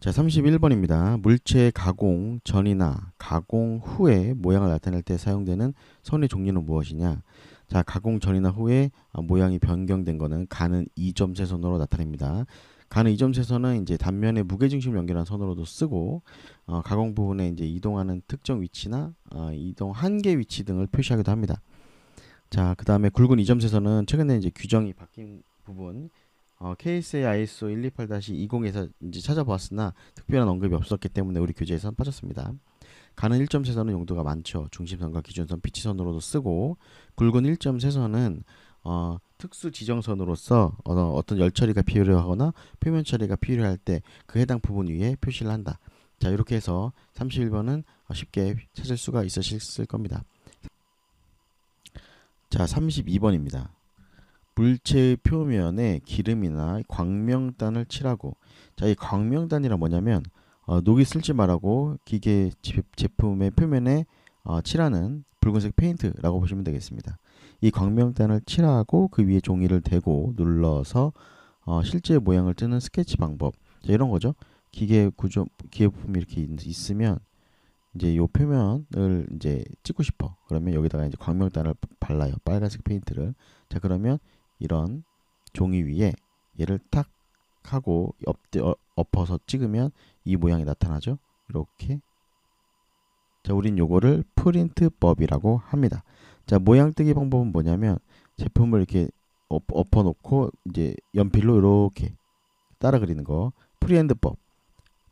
자, 31번입니다. 물체의 가공 전이나 가공 후에 모양을 나타낼 때 사용되는 선의 종류는 무엇이냐? 자, 가공 전이나 후에 모양이 변경된 거는 가는 이점세선으로 나타냅니다. 가는 이점세선은 이제 단면의 무게중심을 연결한 선으로도 쓰고 가공 부분에 이제 이동하는 특정 위치나 이동 한계 위치 등을 표시하기도 합니다. 자, 그 다음에 굵은 이점세선은 최근에 이제 규정이 바뀐 부분 KSA ISO 128-20에서 이제 찾아보았으나 특별한 언급이 없었기 때문에 우리 교재에선 빠졌습니다. 가는 1점세선은 용도가 많죠. 중심선과 기준선, 피치선으로도 쓰고 굵은 1점세선은 특수 지정선으로서 어떤 열 처리가 필요하거나 표면 처리가 필요할 때 그 해당 부분 위에 표시를 한다. 자, 이렇게 해서 31번은 쉽게 찾을 수가 있으실 겁니다. 자, 32번입니다. 물체의 표면에 기름이나 광명단을 칠하고, 자, 이 광명단이란 뭐냐면 녹이 슬지 말라고 기계 제품의 표면에 칠하는 붉은색 페인트라고 보시면 되겠습니다. 이 광명단을 칠하고 그 위에 종이를 대고 눌러서 실제 모양을 뜨는 스케치 방법. 자, 이런 거죠. 기계 구조, 기계 부품이 이렇게 있으면 이제 요 표면을 이제 찍고 싶어. 그러면 여기다가 이제 광명단을 발라요. 빨간색 페인트를. 자, 그러면 이런 종이 위에 얘를 탁 하고 엎어서 찍으면 이 모양이 나타나죠. 이렇게. 자, 우린 요거를 프린트법이라고 합니다. 자, 모양 뜨기 방법은 뭐냐면 제품을 이렇게 엎어 놓고 이제 연필로 이렇게 따라 그리는 거. 프리핸드법.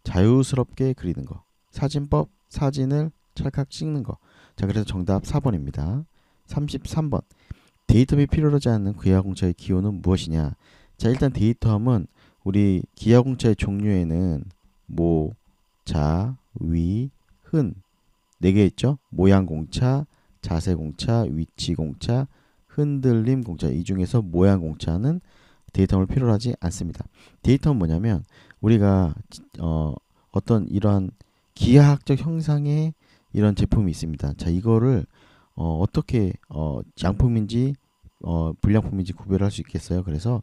자유스럽게 그리는 거. 사진법. 사진을 찰칵 찍는 거. 자, 그래서 정답 4번입니다. 33번. 데이터함이 필요로 하지 않는 기하공차의 기호는 무엇이냐? 자, 일단 데이터함은 우리 기하공차의 종류에는 모, 자, 위, 흔 4개 있죠? 모양공차, 자세공차, 위치공차, 흔들림공차. 이 중에서 모양공차는 데이터함을 필요로 하지 않습니다. 데이터함은 뭐냐면 우리가 어떤 이러한 기하학적 형상의 이런 제품이 있습니다. 자, 이거를 어떻게 양품인지 불량품인지 구별할 수 있겠어요. 그래서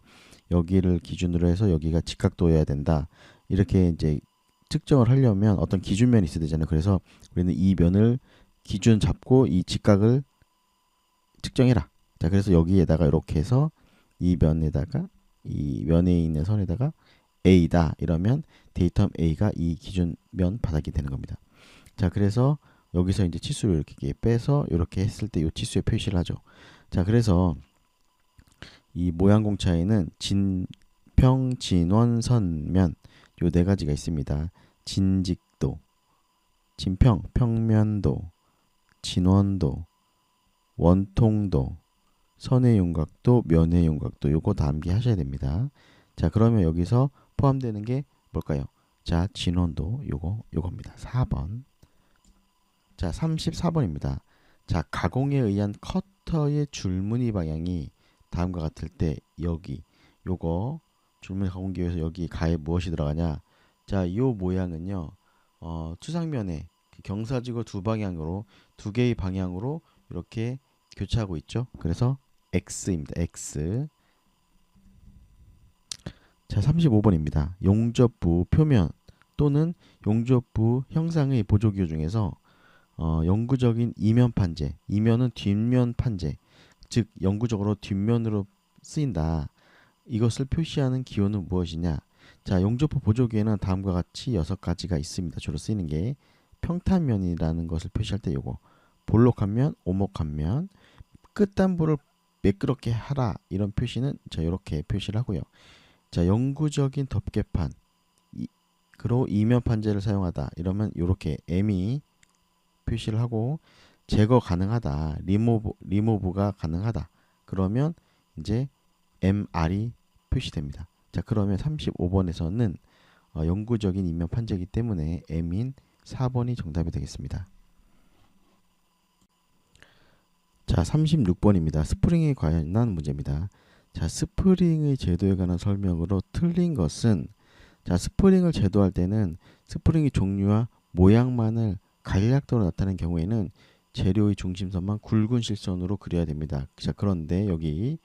여기를 기준으로 해서 여기가 직각도여야 된다. 이렇게 이제 측정을 하려면 어떤 기준면이 있어야 되잖아요. 그래서 우리는 이 면을 기준 잡고 이 직각을 측정해라. 자, 그래서 여기에다가 이렇게 해서 이 면에다가 이 면에 있는 선에다가 A다 이러면 데이터 A가 이 기준면 바닥이 되는 겁니다. 자, 그래서 여기서 이제 치수를 이렇게 빼서 이렇게 했을 때 이 치수에 표시를 하죠. 자, 그래서 이 모양공차에는 진평, 진원, 선면 요 4가지가 있습니다. 진직도, 진평, 평면도, 진원도, 원통도, 선의 윤곽도, 면의 윤곽도 요거 다 암기하셔야 됩니다. 자, 그러면 여기서 포함되는 게 뭘까요? 자, 진원도 요겁니다. 4번. 자, 34번입니다. 자, 가공에 의한 커터의 줄무늬 방향이 다음과 같을 때 여기 요거 줄무늬 가공 기호에서 여기 가에 무엇이 들어가냐? 자, 요 모양은요. 투상면에 경사지구 두 방향으로 두 개의 방향으로 이렇게 교차하고 있죠. 그래서 X입니다. X. 자, 35번입니다. 용접부 표면 또는 용접부 형상의 보조기호 중에서 영구적인 이면 판재, 이면은 뒷면 판재, 즉 영구적으로 뒷면으로 쓰인다. 이것을 표시하는 기호는 무엇이냐? 자, 용접부 보조기에는 다음과 같이 6가지가 있습니다. 주로 쓰이는 게 평탄면이라는 것을 표시할 때 요거, 볼록한 면, 오목한 면, 끝단부를 매끄럽게 하라 이런 표시는 자, 이렇게 표시를 하고요. 자, 영구적인 덮개판, 그로 이면 판재를 사용하다 이러면 이렇게 M이 표시를 하고, 제거 가능하다, 리모브가 가능하다 그러면 이제 MR이 표시됩니다. 자, 그러면 35번에서는 영구적인 이면 판재이기 때문에 M인 4번이 정답이 되겠습니다. 자, 36번입니다. 스프링에 관한 문제입니다. 자, 스프링의 제도에 관한 설명으로 틀린 것은, 자, 스프링을 제도할 때는 스프링의 종류와 모양만을 간략도로 나타낸 경우에는 재료의 중심선만 굵은 실선으로 그려야 됩니다. 자, 그런데 여기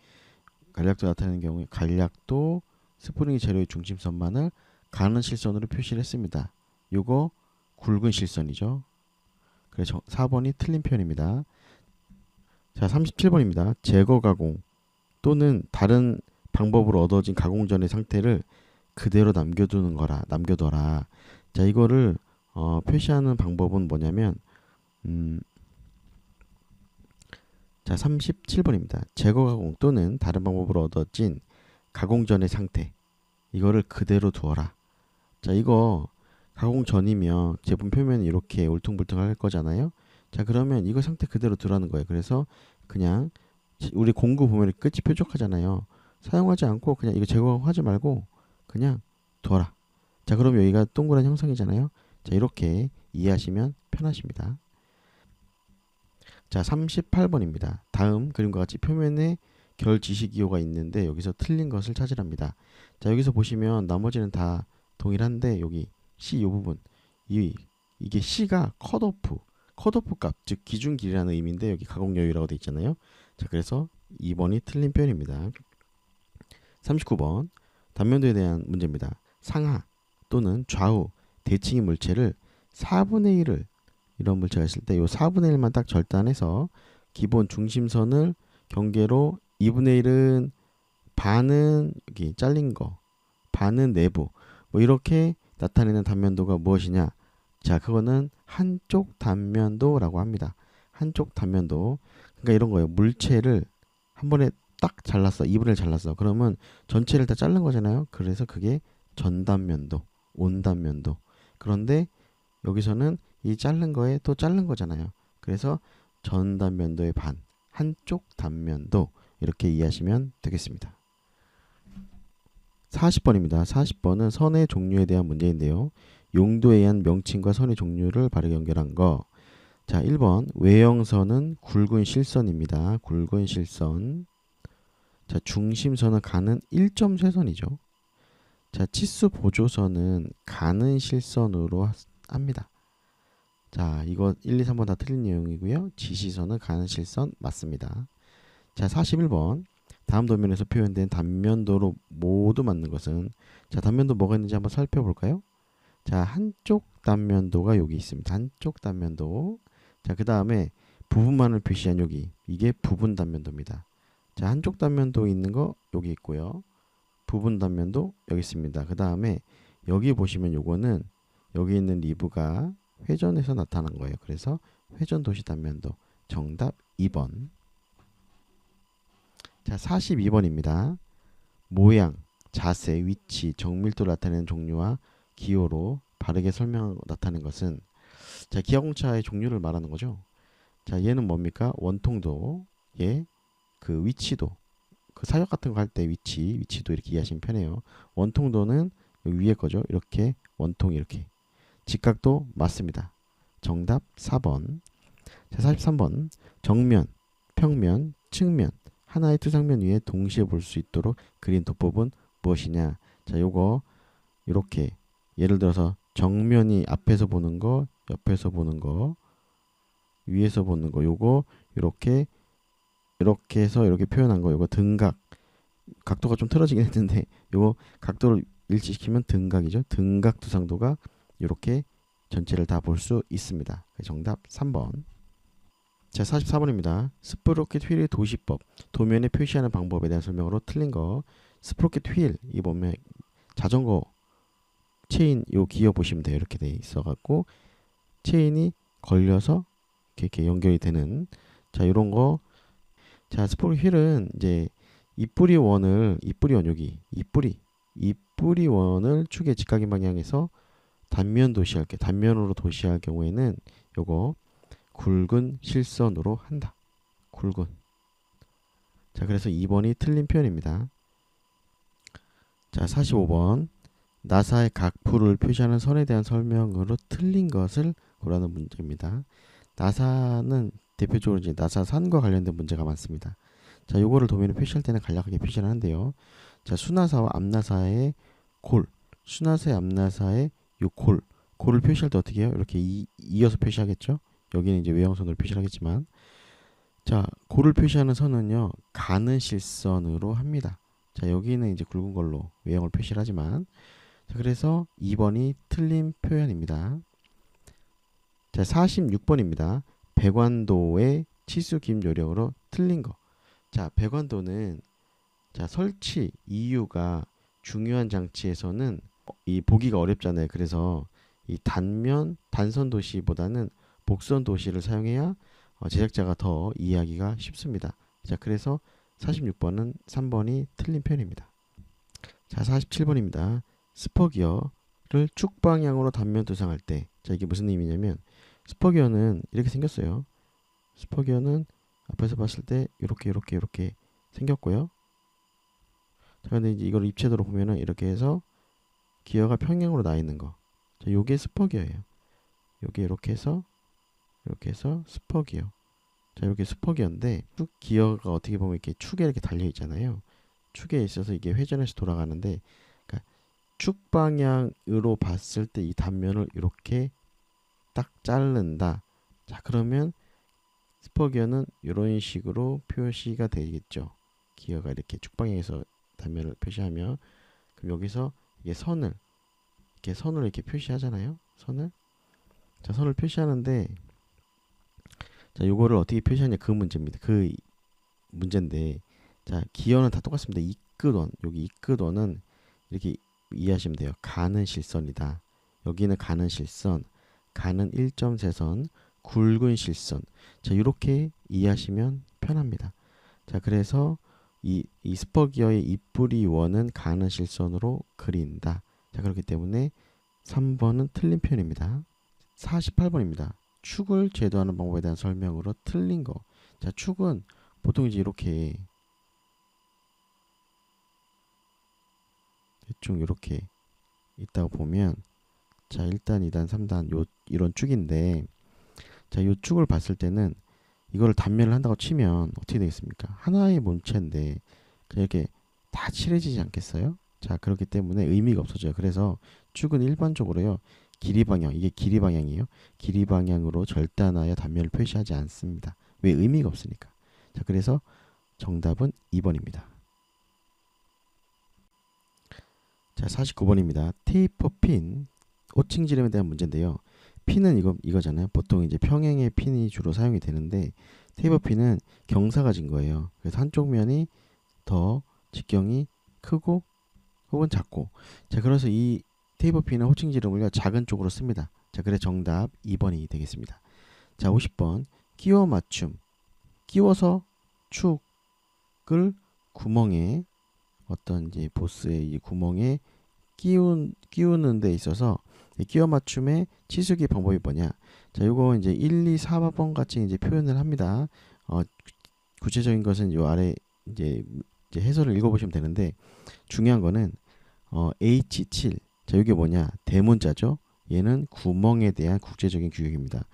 간략도 나타내는 경우에 간략도 스프링의 재료의 중심선만을 가는 실선으로 표시를 했습니다. 요거 굵은 실선이죠. 그래서 4번이 틀린 표현입니다. 자, 37번입니다. 제거 가공 또는 다른 방법으로 얻어진 가공 전의 상태를 그대로 남겨두는 거라, 남겨둬라. 자, 이거를 표시하는 방법은 뭐냐면 자, 37번입니다. 제거 가공 또는 다른 방법으로 얻어진 가공 전의 상태, 이거를 그대로 두어라. 자, 이거 가공 전이면 제품 표면이 이렇게 울퉁불퉁할 거잖아요. 자, 그러면 이거 상태 그대로 두라는 거예요. 그래서 그냥 우리 공구 보면 끝이 뾰족하잖아요. 사용하지 않고 그냥 이거 제거하지 말고 그냥 둬라. 자, 그럼 여기가 동그란 형상이잖아요. 자, 이렇게 이해하시면 편하십니다. 자, 38번입니다. 다음 그림과 같이 표면에 결 지시기호가 있는데 여기서 틀린 것을 찾으랍니다. 자, 여기서 보시면 나머지는 다 동일한데 여기 C 이 부분, 이게 C가 컷오프 값, 즉 기준 길이라는 의미인데 여기 가공 여유라고 되어 있잖아요. 자, 그래서 2번이 틀린 표현입니다. 39번 단면도에 대한 문제입니다. 상하 또는 좌우 대칭인 물체를 4분의 1을 이런 물체가 있을 때 이 4분의 1만 딱 절단해서 기본 중심선을 경계로 2분의 1은 반은 여기 잘린 거, 반은 내부, 뭐 이렇게 나타내는 단면도가 무엇이냐? 자, 그거는 한쪽 단면도라고 합니다. 한쪽 단면도. 그러니까 이런 거예요. 물체를 한 번에 딱 잘랐어. 2분의 1 잘랐어. 그러면 전체를 다 자른 거잖아요. 그래서 그게 전단면도, 온단면도. 그런데 여기서는 이 자른 거에 또 자른 거잖아요. 그래서 전단면도의 반, 한쪽 단면도, 이렇게 이해하시면 되겠습니다. 40번입니다. 40번은 선의 종류에 대한 문제인데요. 용도에 의한 명칭과 선의 종류를 바르게 연결한 거. 자, 1번 외형선은 굵은 실선입니다. 굵은 실선. 자, 중심선은 가는 1점 쇠선이죠. 자, 치수 보조선은 가는 실선으로 합니다. 자, 이거 1, 2, 3번 다 틀린 내용이고요. 지시선은 가는 실선 맞습니다. 자, 41번 다음 도면에서 표현된 단면도로 모두 맞는 것은, 자, 단면도 뭐가 있는지 한번 살펴볼까요? 자, 한쪽 단면도가 여기 있습니다. 한쪽 단면도. 자, 그 다음에 부분만을 표시한 여기, 이게 부분 단면도입니다. 자, 한쪽 단면도 있는 거 여기 있고요. 부분 단면도 여기 있습니다. 그 다음에 여기 보시면 요거는 여기 있는 리브가 회전해서 나타난 거예요. 그래서 회전 도시 단면도. 정답 2번. 자, 42번입니다. 모양, 자세, 위치, 정밀도를 나타내는 종류와 기호로 바르게 설명하고 나타낸 것은, 자, 기하공차의 종류를 말하는 거죠. 자, 얘는 뭡니까? 원통도, 얘 그 위치도, 그 사격 같은 거 할 때 위치도 이렇게 이해하시면 편해요. 원통도는 여기 위에 거죠. 이렇게 원통이 이렇게. 직각도 맞습니다. 정답 4번. 자, 43번. 정면, 평면, 측면, 하나의 투상면 위에 동시에 볼 수 있도록 그린 도법은 무엇이냐? 자, 요거 이렇게 예를 들어서 정면이 앞에서 보는 거, 옆에서 보는 거, 위에서 보는 거, 요거 이렇게 해서 이렇게 표현한 거, 요거 등각. 각도가 좀 틀어지긴 했는데 요거 각도를 일치시키면 등각이죠. 등각 두상도가 이렇게 전체를 다 볼 수 있습니다. 정답 3번. 자, 44번입니다. 스프로켓 휠의 도시법, 도면에 표시하는 방법에 대한 설명으로 틀린 거. 스프로켓 휠, 이 보면 자전거 체인 요 기어 보시면 돼요. 이렇게 돼 있어갖고 체인이 걸려서 이렇게 연결이 되는, 자, 요런 거. 자, 스프로켓 휠은 이제 입뿌리 원 여기 입뿌리 원을 축의 직각인 방향에서 단면으로 도시할 경우에는 요거 굵은 실선으로 한다. 굵은. 자, 그래서 2번이 틀린 표현입니다. 자, 45번. 나사의 각부를 표시하는 선에 대한 설명으로 틀린 것을 고라는 문제입니다. 나사는 대표적으로 이제 나사산과 관련된 문제가 많습니다. 자, 요거를 도면에 표시할 때는 간략하게 표시를 하는데요. 자, 수나사와 앞나사의 골, 수나사의 앞나사의 요 골을 표시할 때 어떻게 해요? 이렇게 이어서 표시하겠죠? 여기는 이제 외형선으로 표시를 하겠지만, 자, 골을 표시하는 선은요, 가는 실선으로 합니다. 자, 여기는 이제 굵은 걸로 외형을 표시를 하지만, 자, 그래서 2번이 틀린 표현입니다. 자, 46번입니다. 배관도의 치수 기입 요령으로 틀린 거. 자, 배관도는 자, 설치 이유가 중요한 장치에서는 이 보기가 어렵잖아요. 그래서 이 단선 도시보다는 복선 도시를 사용해야 제작자가 더 이해하기가 쉽습니다. 자, 그래서 46번은 3번이 틀린 표현입니다. 자, 47번입니다. 스퍼기어를 축 방향으로 단면 도상할 때, 자, 이게 무슨 의미냐면 스퍼기어는 이렇게 생겼어요. 스퍼기어는 앞에서 봤을 때 이렇게 생겼고요. 자, 근데 이제 이걸 입체도로 보면은 이렇게 해서 기어가 평행으로 나 있는 거. 자, 요게 스퍼기어예요. 요게 이렇게 해서 스퍼기어. 자, 이렇게 스퍼기어인데 축 기어가 어떻게 보면 이렇게 축에 이렇게 달려 있잖아요. 축에 있어서 이게 회전해서 돌아가는데, 그러니까 축 방향으로 봤을 때 이 단면을 이렇게 딱 자른다. 자, 그러면 스퍼기어는 이런 식으로 표시가 되겠죠. 기어가 이렇게 축 방향에서 단면을 표시하면, 그럼 여기서 이게 선을 이렇게 표시하잖아요. 자, 선을 표시하는데, 자, 요거를 어떻게 표시하냐 그 문제입니다. 그 문제인데, 자, 기어는 다 똑같습니다. 이끝원, 여기 이끝원은 이렇게 이해하시면 돼요. 가는 실선이다. 여기는 가는 실선, 가는 1.3선, 굵은 실선. 자, 이렇게 이해하시면 편합니다. 자, 그래서 이 스퍼기어의 입부리 원은 가는 실선으로 그린다. 자, 그렇기 때문에 3번은 틀린 표현입니다. 48번입니다. 축을 제도하는 방법에 대한 설명으로 틀린 거. 자, 축은 보통 이제 이렇게 대충 이렇게 있다고 보면, 자, 1단, 2단, 3단 이런 축인데, 자, 요 축을 봤을 때는 이거를 단면을 한다고 치면 어떻게 되겠습니까? 하나의 몸체인데 그냥 이렇게 다 칠해지지 않겠어요? 자, 그렇기 때문에 의미가 없어져요. 그래서 축은 일반적으로요, 길이 방향, 이게 길이 방향이에요. 길이 방향으로 절단하여 단면을 표시하지 않습니다. 왜? 의미가 없으니까. 자, 그래서 정답은 2번입니다. 자, 49번입니다. 테이퍼 핀, 호칭 지름에 대한 문제인데요. 핀은 이거잖아요. 보통 이제 평행의 핀이 주로 사용이 되는데, 테이퍼 핀은 경사가 진 거예요. 그래서 한쪽 면이 더 직경이 크고 혹은 작고. 자, 그래서 이 테이퍼 핀은 호칭 지름을요, 작은 쪽으로 씁니다. 자, 그래 정답 2번이 되겠습니다. 자, 50번. 끼워 맞춤. 끼워서 축을 구멍에, 어떤 이제 보스의 이 구멍에 끼우는 데 있어서 끼워 맞춤의 치수기 방법이 뭐냐? 자, 요거 이제 1, 2, 4번 같이 이제 표현을 합니다. 구체적인 것은 요 아래 이제 해설을 읽어보시면 되는데, 중요한 거는 H7. 자, 이게 뭐냐? 대문자죠. 얘는 구멍에 대한 국제적인 규격입니다.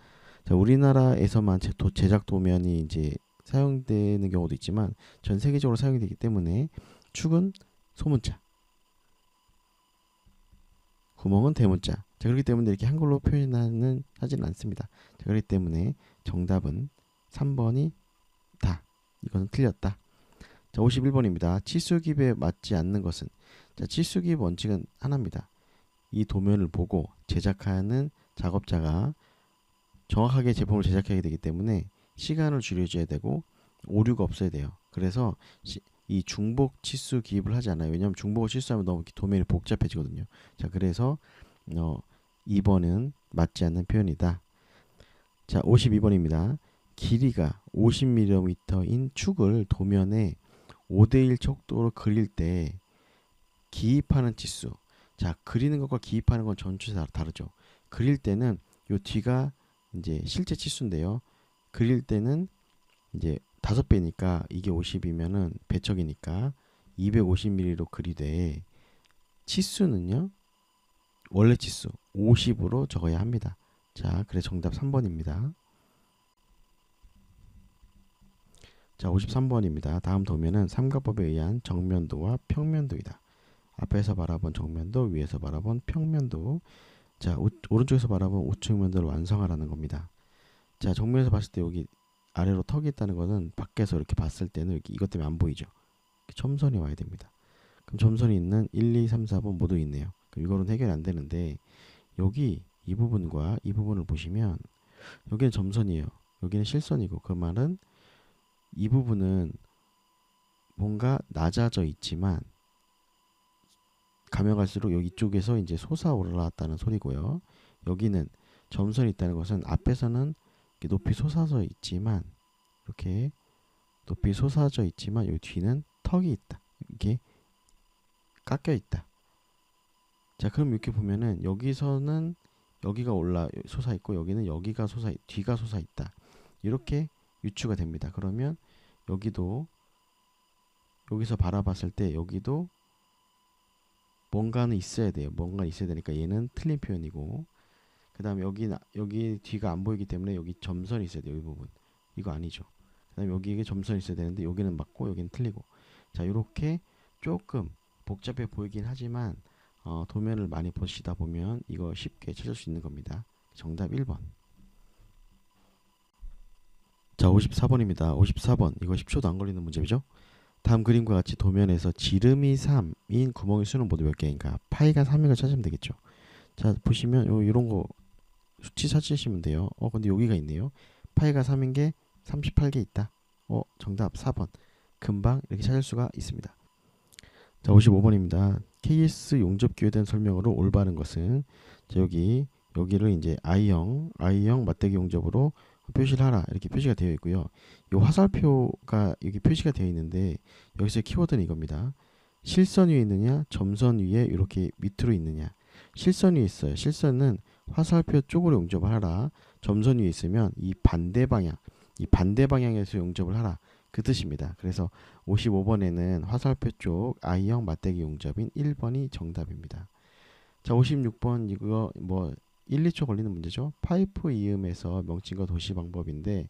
자, 우리나라에서만 제작 도면이 이제 사용되는 경우도 있지만 전 세계적으로 사용이 되기 때문에 축은 소문자, 구멍은 대문자. 자, 그렇기 때문에 이렇게 한글로 하지는 않습니다. 자, 그렇기 때문에 정답은 3번이 다. 이거는 틀렸다. 자, 51번입니다. 치수기에 맞지 않는 것은. 자, 치수기의 원칙은 하나입니다. 이 도면을 보고 제작하는 작업자가 정확하게 제품을 제작하게 되기 때문에 시간을 줄여줘야 되고 오류가 없어야 돼요. 그래서 이 중복 치수 기입을 하지 않아요. 왜냐하면 중복을 실수하면 너무 도면이 복잡해지거든요. 자, 그래서 2번은 맞지 않는 표현이다. 자, 52번입니다. 길이가 50mm인 축을 도면에 5대1 척도로 그릴 때 기입하는 치수. 자, 그리는 것과 기입하는 건 전체 다르죠. 그릴 때는 요 뒤가 이제 실제 치수인데요. 그릴 때는 이제 5배니까 이게 50이면은 배척이니까 250mm로 그리되, 치수는요, 원래 치수 50으로 적어야 합니다. 자, 그래 정답 3번입니다. 자, 53번입니다. 다음 도면은 삼가법에 의한 정면도와 평면도이다. 앞에서 바라본 정면도, 위에서 바라본 평면도. 자, 오른쪽에서 바라본 우측면도를 완성하라는 겁니다. 자, 정면에서 봤을 때 여기 아래로 턱이 있다는 것은 밖에서 이렇게 봤을 때는 이렇게 이것 때문에 안 보이죠. 점선이 와야 됩니다. 그럼 점선이 있는 1, 2, 3, 4번 모두 있네요. 그럼 이거는 해결이 안 되는데 여기 이 부분과 이 부분을 보시면 여기는 점선이에요. 여기는 실선이고 그 말은 이 부분은 뭔가 낮아져 있지만 가면 갈수록 여기 쪽에서 이제 솟아올랐다는 소리고요. 여기는 점선이 있다는 것은 앞에서는 이렇게 높이 솟아져 있지만 이렇게 높이 솟아져 있지만 여기 뒤는 턱이 있다. 이게 깎여 있다. 자, 그럼 이렇게 보면은 여기서는 여기가 솟아 있고 여기는 여기가 뒤가 솟아 있다. 이렇게 유추가 됩니다. 그러면 여기도 여기서 바라봤을 때 여기도 뭔가는 있어야 돼요. 뭔가 있어야 되니까 얘는 틀린 표현이고 그 다음에 여기 뒤가 안 보이기 때문에 여기 점선이 있어야 돼요. 이 부분. 이거 아니죠. 그 다음에 여기에 점선이 있어야 되는데 여기는 맞고 여기는 틀리고 자 이렇게 조금 복잡해 보이긴 하지만 도면을 많이 보시다 보면 이거 쉽게 찾을 수 있는 겁니다. 정답 1번. 자 54번입니다. 54번 이거 10초도 안 걸리는 문제죠. 다음 그림과 같이 도면에서 지름이 3인 구멍의 수는 모두 몇 개인가? 파이가 3인 걸 찾으면 되겠죠. 자 보시면 이런 거 수치 찾으시면 돼요. 근데 여기가 있네요. 파이가 3인 게 38개 있다. 정답 4번. 금방 이렇게 찾을 수가 있습니다. 자 55번입니다. KS 용접기에 대한 설명으로 올바른 것은 자, 여기를 이제 I형 맞대기 용접으로 표시를 하라 이렇게 표시가 되어 있고요. 이 화살표가 여기 표시가 되어 있는데 여기서 키워드는 이겁니다. 실선 위에 있느냐 점선 위에 이렇게 밑으로 있느냐. 실선 위에 있어요. 실선은 화살표 쪽으로 용접을 하라. 점선 위에 있으면 이 반대 방향에서 용접을 하라. 그 뜻입니다. 그래서 55번에는 화살표 쪽 I형 맞대기 용접인 1번이 정답입니다. 자 56번 이거 뭐 1, 2초 걸리는 문제죠. 파이프 이음에서 명칭과 도시 방법인데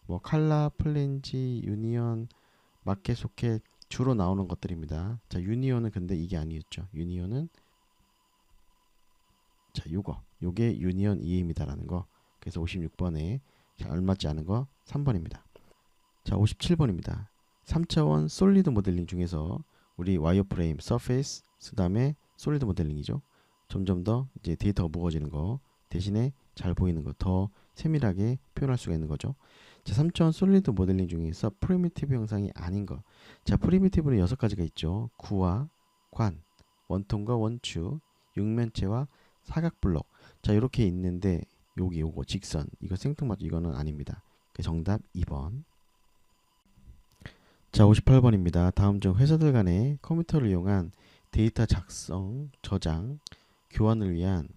뭐 칼라, 플랜지, 유니온, 마켓, 소켓 주로 나오는 것들입니다. 자 유니온은 근데 이게 아니었죠. 유니온은 자 요게 유니온 이음이다라는 거. 그래서 56번에 잘 알맞지 않은 거 3번입니다. 자 57번입니다. 3차원 솔리드 모델링 중에서 우리 와이어프레임, 서페이스, 그 다음에 솔리드 모델링이죠. 점점 더 이제 데이터가 무거워지는 거 대신에 잘 보이는 거 더 세밀하게 표현할 수가 있는 거죠. 자 3차원 솔리드 모델링 중에서 프리미티브 형상이 아닌 거. 자 프리미티브는 6가지가 있죠. 구와 관, 원통과 원축, 육면체와 사각블록. 자 이렇게 있는데 요거 직선 이거 생뚱맞죠. 이거는 아닙니다. 정답 2번. 자 58번입니다. 다음 중 회사들 간의 컴퓨터를 이용한 데이터 작성, 저장, 교환을 위한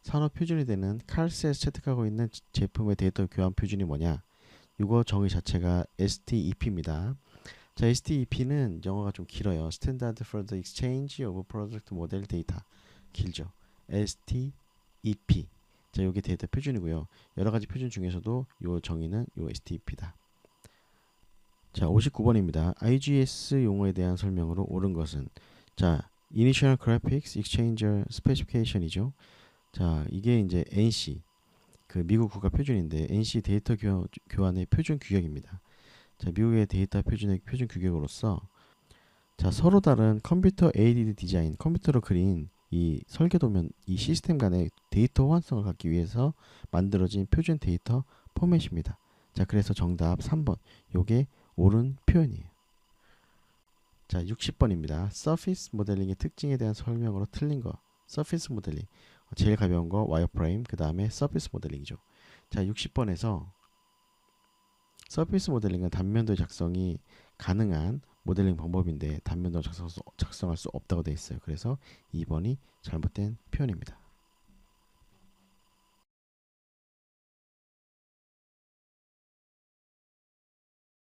산업 표준이 되는 칼스에서 채택하고 있는 제품의 데이터 교환 표준이 뭐냐? 이거 정의 자체가 STEP입니다. 자 STEP는 영어가 좀 길어요. Standard for the Exchange of Product Model Data. 길죠. STEP. 자 이게 데이터 표준이고요. 여러가지 표준 중에서도 이 정의는 이 STEP다. 자 59번입니다. IGS 용어에 대한 설명으로 옳은 것은 자 Initial Graphics Exchanger Specification이죠. 자 이게 이제 NC 그 미국 국가 표준인데 NC 데이터 교환의 표준 규격입니다. 자 미국의 데이터 표준의 표준 규격으로서 자 서로 다른 컴퓨터 에이디드 디자인 컴퓨터로 그린 이 설계도면 이 시스템 간의 데이터 호환성을 갖기 위해서 만들어진 표준 데이터 포맷입니다. 자 그래서 정답 3번 요게 옳은 표현이에요. 자 60번입니다. 서피스 모델링의 특징에 대한 설명으로 틀린 거. 서피스 모델링 제일 가벼운 거 와이어프레임 그 다음에 서피스 모델링이죠. 자 60번에서 서피스 모델링은 단면도 작성이 가능한 모델링 방법인데 단면도 작성할 수 없다고 되어 있어요. 그래서 2번이 잘못된 표현입니다.